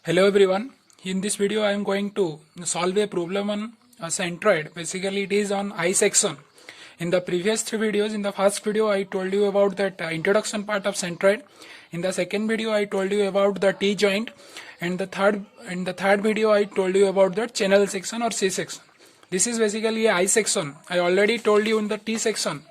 Hello everyone. In this video I am going to solve a problem on a centroid. Basically it is on I section. In the previous three videos, in the first video I told you about that introduction part of centroid. In the second video I told you about the T joint, and in the third video I told you about the channel section or C section. This is basically a I section. I already told you in the T section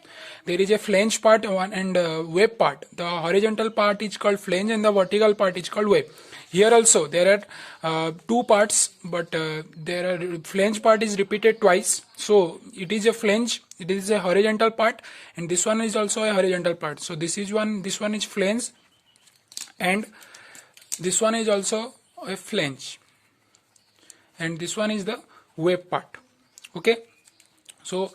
there is a flange part and wave part. The horizontal part is called flange and the vertical part is called wave. Here also there are two parts, but there are flange part is repeated twice. So it is a flange, it is a horizontal part, and this one is also a horizontal part. So this one is flange, and this one is also a flange, and this one is the wave part. Okay, so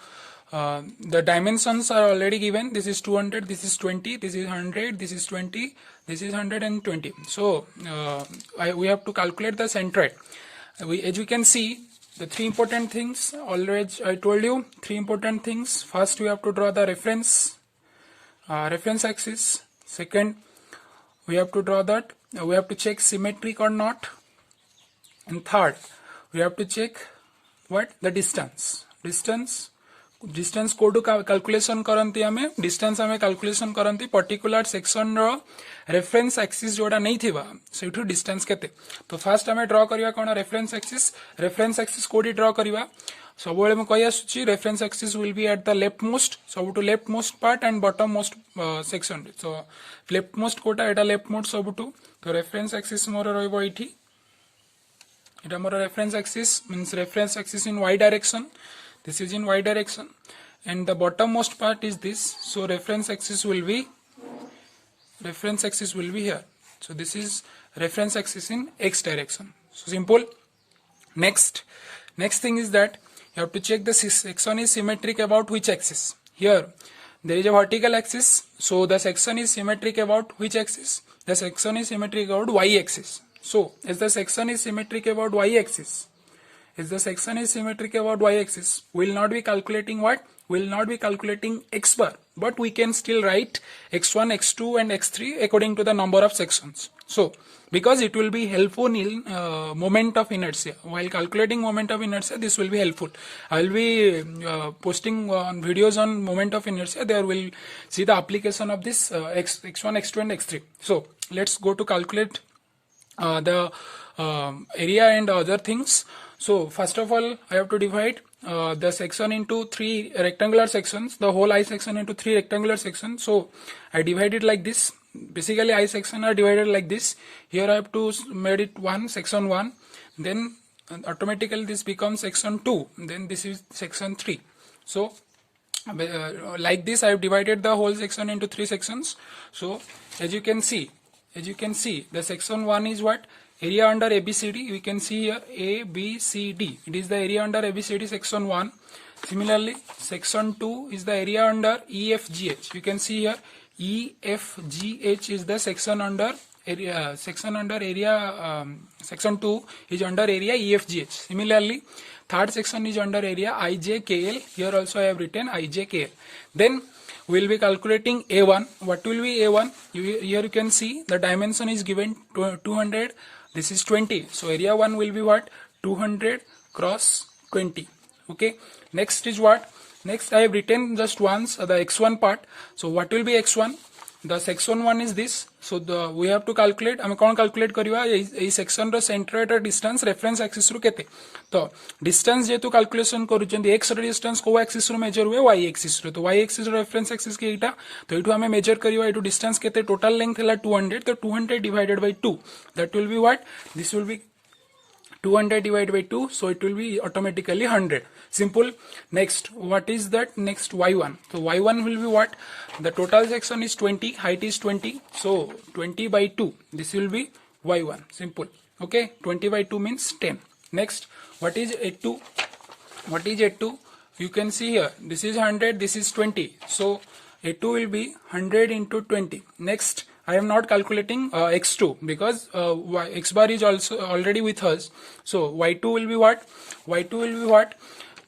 the dimensions are already given. This is 200, this is 20, this is 100, this is 20, this is 120. So we have to calculate the centroid. As you can see, the three important things, always I told you, three important things. First we have to draw the reference axis. Second, we have to draw that, we have to check symmetric or not. And third, we have to check what? The distance कोडु calculation करंती हमें distance हमें calculation करंती particular section रो reference axis जोडा नहीं थिबा सेठु distance केते. तो फर्स्ट हमें ड्रा करिया कोन रेफरेंस एक्सिस कोडी ड्रा करिवा. सबोले म कहि आसुची reference axis will be at the left most, सबटु left most part and bottom most section. So left most कोटा एटा लेफ्ट मोस्ट सबटु. तो रेफरेंस एक्सिस मोर रहइबो इठी, एटा मोर reference axis means reference axis in y direction. This is in y direction, and the bottommost part is this. So reference axis will be here. So this is reference axis in x direction. So simple. Next thing is that you have to check the section is symmetric about which axis. Here there is a vertical axis, so the section is symmetric about which axis? The section is symmetric about y axis. So as the section is symmetric about y axis, will not be calculating what? Will not be calculating x bar, but we can still write x1, x2 and x3 according to the number of sections. So because it will be helpful in moment of inertia. While calculating moment of inertia, this will be helpful. I will be posting on videos on moment of inertia. There will see the application of this x1, x2 and x3. So let's go to calculate the area and other things. So first of all, I have to divide the section into three rectangular sections, the whole I section into three rectangular sections. So I divide it like this. Basically I section are divided like this. Here I have to made it section 1, then automatically this becomes section 2, then this is section 3. So like this I have divided the whole section into three sections. So as you can see, the section 1 is what? Area under ABCD. We can see here ABCD. It is the area under ABCD section 1. Similarly, section 2 is the area under EFGH. You can see here EFGH is the section under area. Section 2 is under area EFGH. Similarly, third section is under area IJKL. Here also I have written IJKL. Then we will be calculating A1. What will be A1? Here you can see the dimension is given 200. This is 20. So area 1 will be what? 200 cross 20. Okay. Next is what? Next I have written just once the x1 part. So what will be x1? The section 1 is this. So we have to calculate. I कौन calculate करिवा ये section रो centroid distance reference axis रो केते. तो distance जेतु calculation करूचंदी x रो distance को axis रो measure हुए y axis रो. तो y axis रो reference axis के इटा. तो इटु हमें measure करिवा इटु distance केते total length है 200. तो 200 divided by 2. That will be what? This will be 200 divided by 2, so it will be automatically 100. Simple. Next, what is that? Next, y1. So y1 will be what? The total section is 20, height is 20, so 20 by 2. This will be y1. Simple. Okay, 20 by 2 means 10. Next, what is a2? What is a2? You can see here. This is 100. This is 20. So a2 will be 100 into 20. Next, I am not calculating x2 because x bar is also already with us. So y2 will be what? Y2 will be what?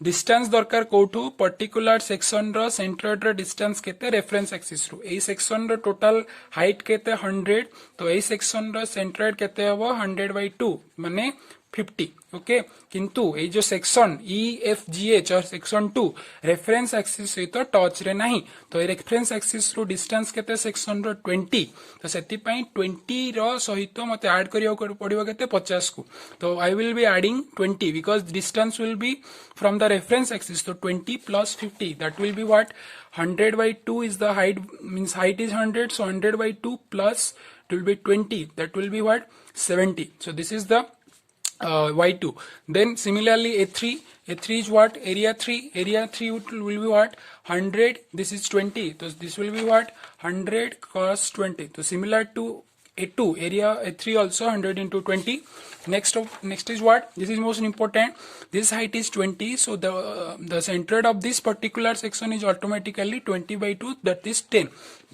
Distance दरकार कोठू particular section रो centroid रो distance केते reference axis रु ए section रो total height केते 100 तो ए सेक्शन रो सेंट्रोइड केते हबो 100/2 माने 50 ओके किंतु ए जो सेक्शन EFGH और सेक्शन 2 रेफरेंस एक्सिस सहित टच रे नाही तो ए रेफरेंस एक्सिस रु डिस्टेंस केते सेक्शन रो 20 तो सेति पई 20 रो सहित मते ऐड करियो पड़िबो केते 50 को तो I will be adding 20 because distance will be from the reference axis तो 20 plus 50 that will be what 100/2 is the height means height is 100 so 100/2 plus it will be 20 that will be what 70 so this is the y2 then similarly a3 is what area 3 will be what 100 this is 20 so this will be what 100 cos 20 so similar to a2 area a3 also 100 into 20 next is what this is most important this height is 20 so the centroid of this particular section is automatically 20/2 that is 10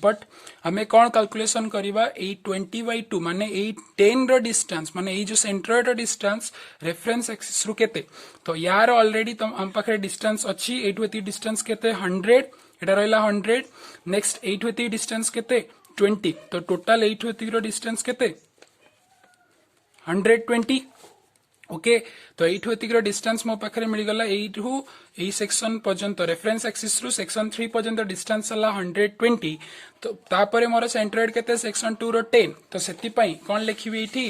but हमें कौन calculation करिबा ए 20/2 माने ए 10 रो distance माने ए जो centroid रो distance reference axis रु केते तो यार ऑलरेडी तो हम पाखे डिस्टेंस अछि 8 वेती डिस्टेंस केते 100 एटा रहला 100 नेक्स्ट 8 वेती डिस्टेंस केते 20 तो टोटल 8 वेती रो डिस्टेंस केते 120 ओके तो 8 वेती रो डिस्टेंस मो पाखरे मिल गला 8 हु ए सेक्शन पर्यंत रेफरेंस एक्सिस रु सेक्शन 3 पर्यंत डिस्टेंस हला 120 तो तापरे मोर सेंट्रोइड केते सेक्शन 2 रो 10 तो सेति पई कोन लिखिबी एठी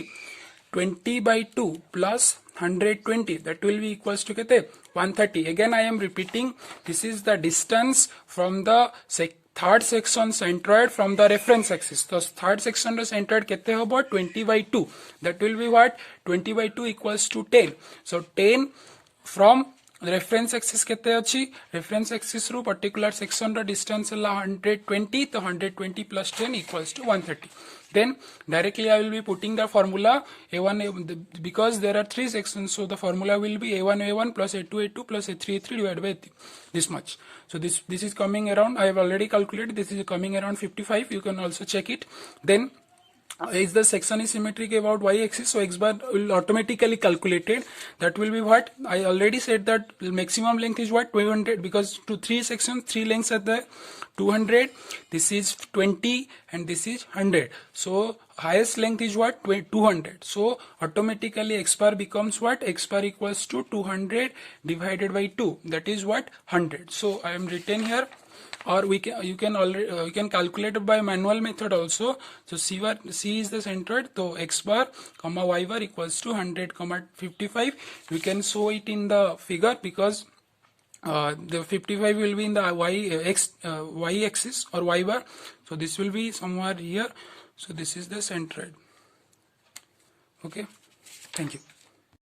20/2 plus 120 that will be equals to kete 130 again I am repeating this is the distance from the third section centroid from the reference axis so third section ro centroid kete hobo 20/2 that will be what 20/2 equals to 10 so 10 from reference axis kete achi reference axis ru particular section ro distance la 120 तो 120 plus 10 equals to 130 then directly I will be putting the formula a1 because there are three sections so the formula will be a1 plus a2 plus a3 divided by this much so this is coming around I have already calculated this is coming around 55 you can also check it then is the section is symmetric about y-axis so x bar will automatically calculated that will be what I already said that maximum length is what 200 because to three sections three lengths are there 200 this is 20 and this is 100 so highest length is what 200 so automatically x bar becomes what x bar equals to 200 divided by 2 that is what 100 so I am written here or you can calculate it by manual method also so c is the centroid so x bar comma y bar equals to 100 comma 55 you can show it in the figure because the 55 will be in the y axis or y bar so this will be somewhere here so this is the centroid okay thank you